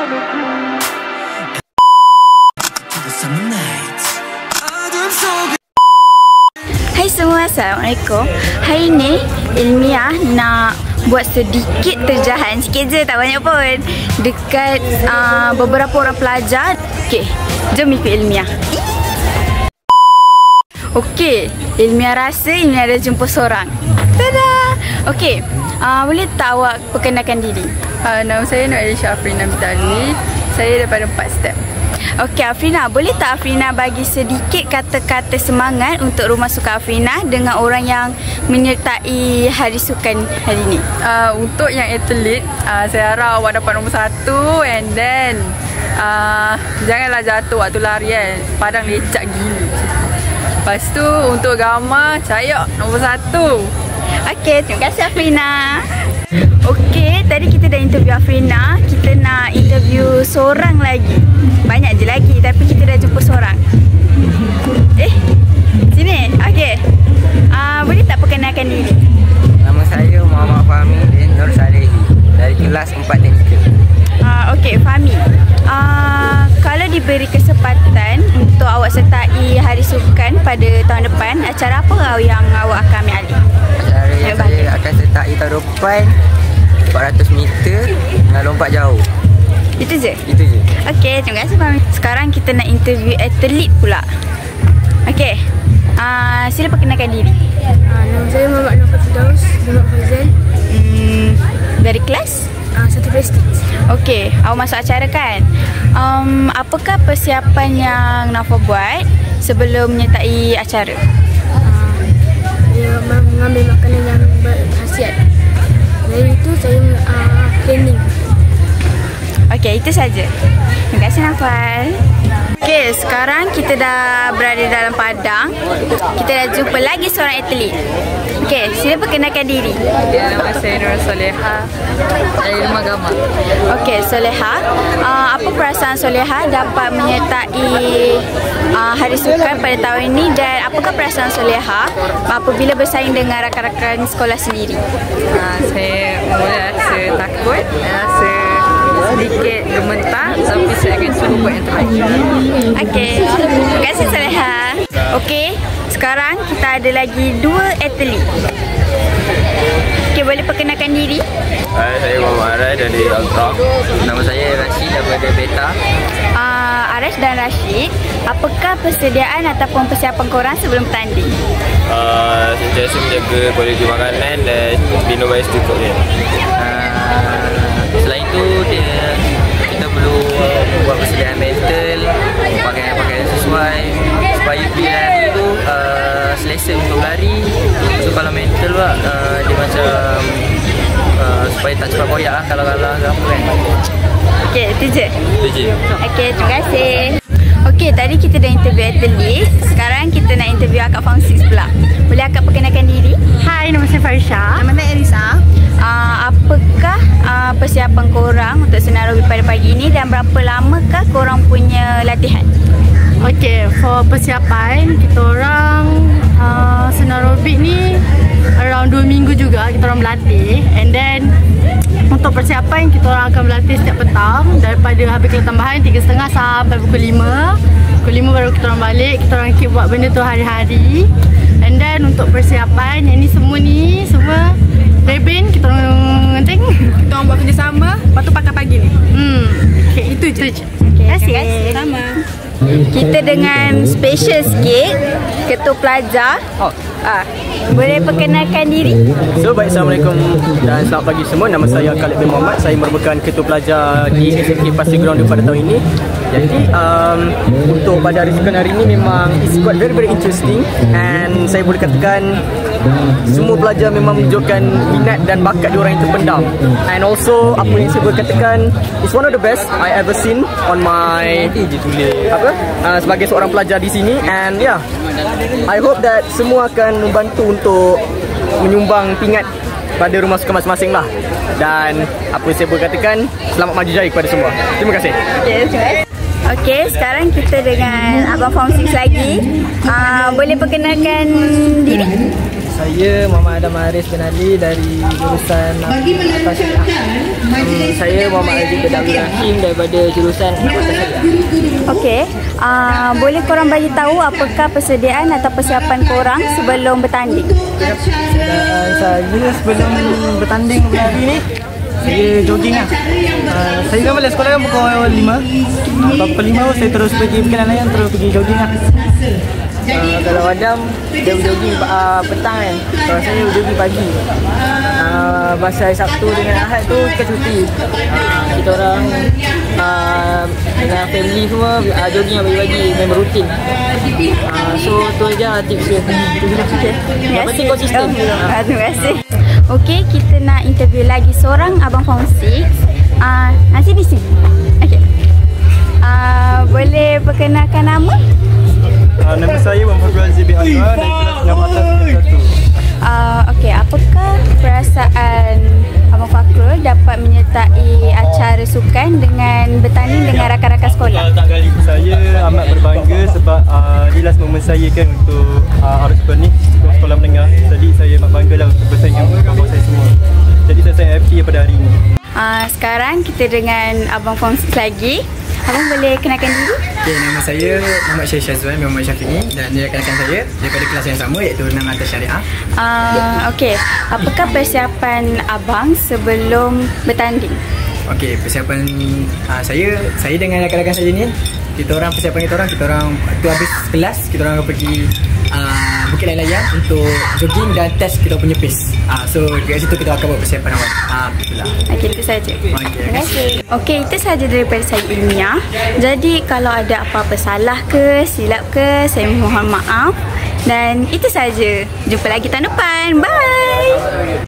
Hai semua, Assalamualaikum. Hari ni Ilmiah nak buat sedikit terjahan, sikit je, tak banyak pun, dekat beberapa orang pelajar. Okay, jom ikut Ilmiah. Okay, Ilmiah rasa Ilmiah ada jumpa seorang. Tada! Okay, boleh tak awak perkenalkan diri? Nama saya Nur Alisha Afrina Mitali. Saya daripada 4 Step. Okey, Afrina, boleh tak Afrina bagi sedikit kata-kata semangat untuk Rumah Sukan Afrina dengan orang yang menyertai Hari Sukan hari ini? Untuk yang atlet, saya harap awak dapat nombor 1, and then janganlah jatuh waktu lari kan. Padang lecak gila. Lepas tu untuk gambar, Cahyok nombor 1. Okey, terima kasih Afrina. Okey, tadi kita dah interview Afrina. Kita nak interview seorang lagi. Banyak je lagi, tapi kita dah jumpa seorang. Sini. Okey. Boleh tak perkenalkan diri? Nama saya Muhammad Fahmi bin Nur Salehi dari kelas 4 teknikal. Okey, Fahmi. Kalau diberi kesempatan untuk awak sertai Hari Sukan pada tahun depan, acara apa yang awak akan ambil alih? Acara yang saya akan sertai tahun depan 400 meter dengan lompat jauh. Itu je? Itu je. Okey, terima kasih Fahmi. Sekarang kita nak interview atlet pula. Okey, sila perkenalkan diri. Nama saya Muhammad Nafas Firdaus bin Faizal. Dari kelas? 1 Prestige. Okey, awak masuk acara kan? Apakah persiapan yang Nafa buat sebelum menyertai acara? Saya mengambil makanan yang berkhasiat. Dari itu saya training. Okey, itu saja. Terima kasih Nafal. Okey, sekarang kita dah berada dalam padang. Kita dah jumpa lagi seorang atlet. Okey, sila perkenalkan diri. Nama saya Nur Soleha dari Rumah Gama. Okey, Soleha, apa perasaan Soleha dapat menyertai Hari Sukan pada tahun ini, dan apakah perasaan Soleha apabila bersaing dengan rakan-rakan sekolah sendiri? Saya mula rasa takut, rasa sedikit gemetar, tapi saya akan cuba buat yang terbaik. Okey, terima kasih Soleha. Okey, sekarang kita ada lagi 2 atlet. Okey, boleh perkenalkan diri? Saya Muhammad Arai dari Ultra. Nama saya Rashid daripada Beta. Arash dan Rashid, apakah persediaan ataupun persiapan korang sebelum bertanding? Sentiasa menjaga kualiti makanan dan minum air secukupnya. Selain itu, kita perlu buat persediaan mental, pakaian sesuai supaya pilihan itu selesa untuk lari. So kalau mental pula dia macam supaya tak cepat koyak kalau kalah ke apa kan. Okey, itu je? Itu je. Okey, terima kasih. Okey, tadi kita dah interview atlet. Sekarang kita nak interview akak Form 6 pula. Boleh akak perkenalkan diri? Hai, nama saya Farisha. Nama saya Elisa. Apakah persiapan korang untuk senarobi pada pagi ini, dan berapa lamakah korang punya latihan? Okey, for persiapan kita orang senarobi ni around 2 minggu juga kita orang berlatih, and then untuk persiapan kita orang akan berlatih setiap petang daripada habis kelas tambahan 3.30 sampai pukul 5. Pukul 5 baru kita orang balik. Kita orang keep buat benda tu hari-hari. And then untuk persiapan yang ni semua rebin kita orang ngenting. Kita orang buat kerjasama, lepas tu pakai pagi ni. Okay, itu je. Terima kasih. Sama. Kita dengan special sikit, ketua pelajar. Boleh perkenalkan diri? So, baik, Assalamualaikum dan selamat pagi semua. Nama saya Khalid bin Muhammad. Saya merupakan ketua pelajar di SMK Pasir Ground pada tahun ini. Jadi, untuk pada Hari Sukan hari ini memang it's quite very interesting, and saya boleh katakan semua pelajar memang menunjukkan minat dan bakat diorang yang terpendam. And also, apa yang saya boleh katakan, it's one of the best I ever seen on my sebagai seorang pelajar di sini. And yeah, I hope that semua akan membantu untuk menyumbang pingat pada rumah sukan masing-masing lah. Dan apa yang saya boleh katakan, selamat maju jaya kepada semua. Terima kasih. Okey, sekarang kita dengan Abang Form 6 lagi. Boleh perkenalkan diri? Saya Muhammad Adam Haris bin Ali dari jurusan Atas Syariah. Saya Muhammad Aziz bin Abdul Rahim daripada jurusan Atas Syariah. Okey, boleh korang bagi tahu apakah persediaan atau persiapan korang sebelum bertanding? Dan saya sebelum bertanding hari ni, saya jogging lah. Saya kan balik sekolah kan pukul 5. Pukul 5 saya terus pergi berkenan layan, terus pergi jogging lah. Kalau Adam, dia berjogging petang kan. Kalau saya berjogging pagi. Masa hari Sabtu dengan Ahad tu kita cuti. Kita orang dengan family semua jogging pagi-pagi, memang rutin. So tu je tips dia. Yang penting konsisten. Terima kasih. Okey, kita nak interview lagi seorang abang form 6. Nanti di sini. Okey. Boleh perkenalkan nama? Nama saya Muhammad Razif bin Azhar dari kelas 6 atas 1. Okey, apakah perasaan Abang Fakrul dapat menyertai acara sukan dengan bertanding dengan rakan-rakan sekolah? Saya amat berbangga sebab ini last moment saya kan untuk Arus ni sekolah menengah. Jadi saya amat bangga lah untuk bersaing dengan kawan saya semua. Jadi saya sangat happy pada hari ini. Sekarang kita dengan Abang Form 6 lagi. Abang boleh kenalkan diri? Okay, nama saya Muhammad Syed Syazwan bin Muhammad Syafi'i dan dia rakan-rakan saya daripada kelas yang sama iaitu 6 Atas Syariah. Okey, apakah persiapan abang sebelum bertanding? Okey, persiapan saya dengan rakan-rakan saya ni, kita orang tu habis kelas, kita orang akan pergi Bukit Layan untuk jogging dan test kita punya pace. So dekat situ kita akan buat persiapan awal. Begitulah. Okey, itu saja. Terima kasih. Okey, itu saja daripada saya Ilmiah. Jadi kalau ada apa-apa salah ke, silap ke, saya mohon maaf. Dan itu saja. Jumpa lagi tahun depan. Bye.